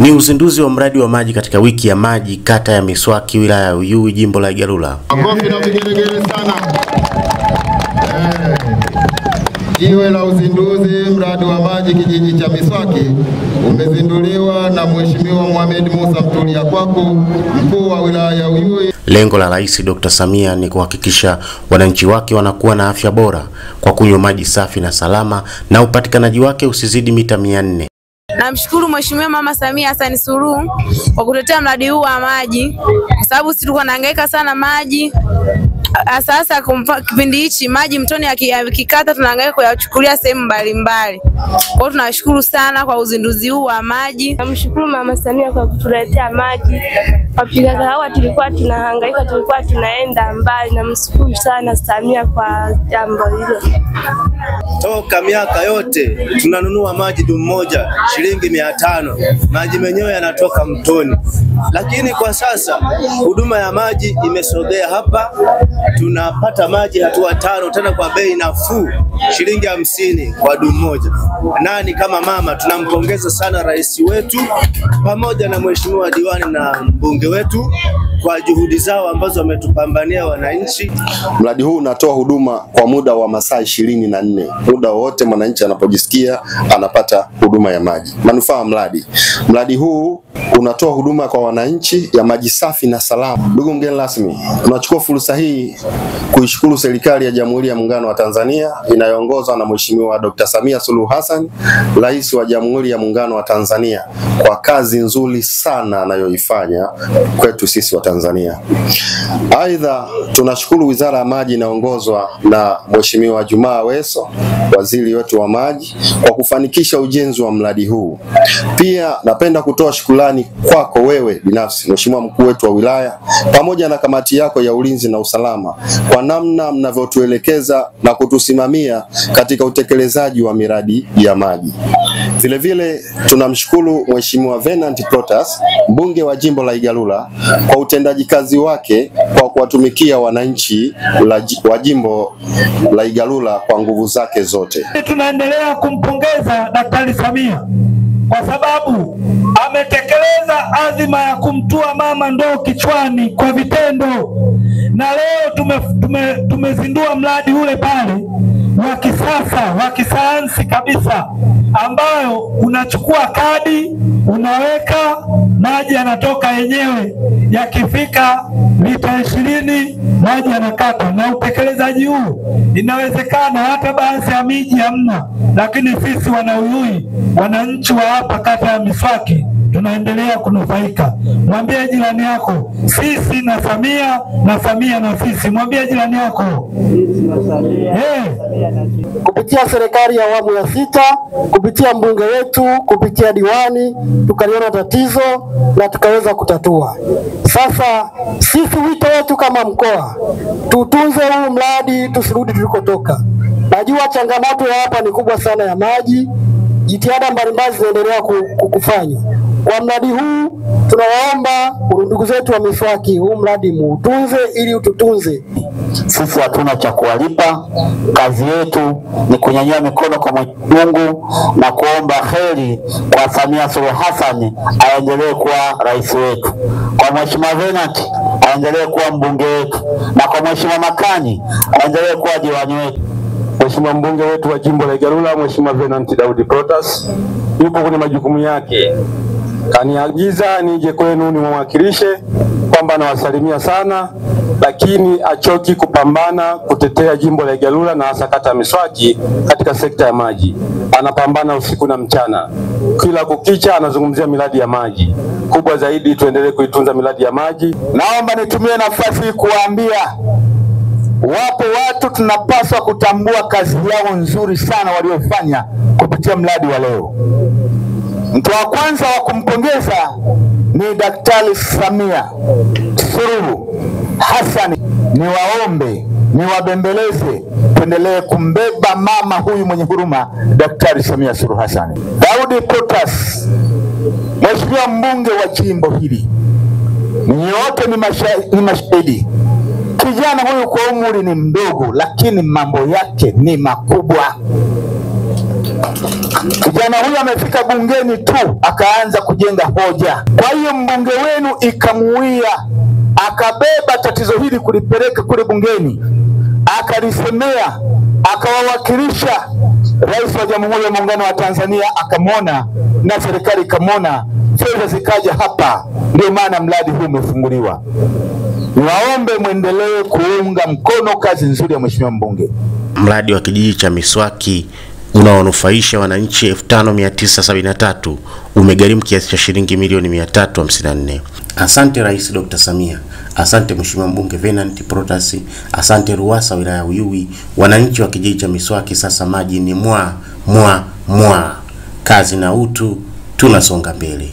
Ni uzinduzi wa mradi wa maji katika wiki ya maji kata ya Miswaki, wilaya ya Uyui, jimbo la Igalula. Makofi na vigelegele sana. Jiwe la uzinduzi mradi wa maji kijiji cha Miswaki umezinduliwa na Mheshimiwa Mohamed Musa Mtulia Kwaku, mkuu wa wilaya ya Uyui. Lengo la Rais Dr. Samia ni kuhakikisha wananchi wake wanakuwa na afya bora kwa kunywa maji safi na salama, na upatikanaji wake usizidi mita 400. Namshukuru Mheshimiwa Mama Samia Hassan Suluhu kwa kutetea mradi huu wa maji, kwa sababu sisi tulikuwa tunahangaika sana maji. Sasa kipindi hichi maji mtoni yakikata tunahangaika kuyachukulia sehemu mbalimbali. Kwa hiyo tunashukuru sana kwa uzinduzi huu wa maji. Namshukuru Mama Samia kwa kutuletea maji. Wapiga kahawa tulikuwa tunahangaika, tulikuwa tunaenda mbali. Namshukuru sana Samia kwa jambo hilo. Toka miaka yote tunanunua maji dumu moja shilingi 500. Maji menyewe yanatoka mtoni. Lakini kwa sasa huduma ya maji imesogea hapa. Tunapata maji hatua 5 tena kwa bei nafuu, shilingi 50 kwa dumu moja. Nani kama mama, tunampongeza sana rais wetu pamoja na mheshimiwa diwani na mbunge wetu kwa juhudi zao ambazo wametupambania wananchi. Mradi huu unatoa huduma kwa muda wa masaa 24. Muda wote mwananchi anapojisikia anapata huduma ya maji. Manufaa ya mradi huu unatoa huduma kwa wananchi ya maji safi na salama. Ndugu mgeni rasmi, tunachukua fursa hii kuishukuru serikali ya Jamhuri ya Muungano wa Tanzania inayoongozwa na Mheshimiwa Dr. Samia Suluhu Hassan, Rais wa Jamhuri ya Muungano wa Tanzania, kwa kazi nzuri sana anayoifanya kwetu sisi wa Tanzania. Aidha, tunashukuru Wizara ya Maji inaongozwa na Mheshimiwa Juma Aweso, waziri wetu wa maji, kwa kufanikisha ujenzi wa mradi huu. Pia napenda kutoa shukrani kwako wewe binafsi, Mheshimiwa mkuu wetu wa wilaya, pamoja na kamati yako ya ulinzi na usalama, kwa namna mnavyotuelekeza na kutusimamia katika utekelezaji wa miradi ya maji. Vile vile tunamshukuru Mheshimiwa Venant Protas, mbunge wa jimbo la Igalula, kwa utendaji kazi wake kwa kuwatumikia wananchi wa jimbo la Igalula kwa nguvu zake zote. Tunaendelea kumpongeza Daktari Samia kwa sababu ametekeleza azima ya kumtua mama ndoo kichwani kwa vitendo, na leo tumezindua mradi ule pale wa kisasa wa kisayansi kabisa, ambayo unachukua kadi, unaweka maji yanatoka yenyewe, yakifika lita 20 maji yanakata. Na utekelezaji huu inawezekana hata baadhi ya miji hamna, lakini sisi wana Uyui, wananchi wa hapa kata ya Miswaki, tunaendelea kunufaika. Mwambie jirani yako, sisi na Samia, na Samia na sisi. Mwambie jirani yako, kupitia serikali ya awamu ya 6, kupitia mbunge wetu, kupitia diwani, tukaliona tatizo na tukaweza kutatua. Sasa sisi wito wetu kama mkoa, tutunze huu mradi, tusirudi tulikotoka. Najua changamoto ya hapa ni kubwa sana ya maji. Jitihada mbalimbali zinaendelea kufanywa. Kwa mradi huu tunawaomba ndugu zetu wa Miswaki, huu mradi muutunze ili ututunze. Sisi hatuna cha kuwalipa, kazi yetu ni kunyanyua mikono kwa Mungu na kuomba heri kwa Samia Suluhu Hassan aendelee kuwa rais wetu, kwa Mheshimiwa Venant aendelee kuwa mbunge wetu, na kwa Mheshimiwa Makani aendelee kuwa diwani wetu. Mheshimiwa mbunge wetu wa jimbo la Igalula, Mheshimiwa Venant Daudi Protas, yuko kwenye majukumu yake. Kaniagiza nije kwenu nimwakilishe kwamba nawasalimia sana, lakini achoki kupambana kutetea jimbo la Igalula na hasa kata ya Miswaki katika sekta ya maji. Anapambana usiku na mchana. Kila kukicha anazungumzia miradi ya maji. Kubwa zaidi tuendelee kuitunza miradi ya maji. Naomba nitumie nafasi kuwaambia wapo watu tunapaswa kutambua kazi yao nzuri sana waliofanya kupitia mradi wa leo. Mtu wa kwanza wa kumpongeza ni Daktari Samia Suluhu Hassan. Niwaombe, niwabembeleze, tuendelee kumbeba mama huyu mwenye huruma, Daktari Samia Suluhu Hassan. Daudi Protas, Mheshimiwa mbunge wa jimbo hili, nyote ni mashahidi. Kijana huyu kwa umri ni mdogo, lakini mambo yake ni makubwa. Kijana huyu amefika bungeni tu akaanza kujenga hoja. Kwa hiyo mbunge wenu ikamuia, akabeba tatizo hili kulipeleka kule bungeni, akalisemea, akawawakilisha Rais wa Jamhuri ya Muungano wa Tanzania, akamwona na serikali ikamwona, fedha zikaja hapa, ndio maana mradi huu umefunguliwa. Niwaombe mwendelee kuunga mkono kazi nzuri ya mheshimiwa mbunge. Mradi wa kijiji cha Miswaki unaonufaisha wananchi 5973 umegharimu kiasi cha shilingi milioni 354. Asante Rais Dr. Samia, asante Mheshimiwa Mbunge Venant Protas, asante RUWASA wilaya ya Uyui. Wananchi wa kijiji cha Miswaki sasa maji ni mwa. Kazi na utu, tunasonga mbele.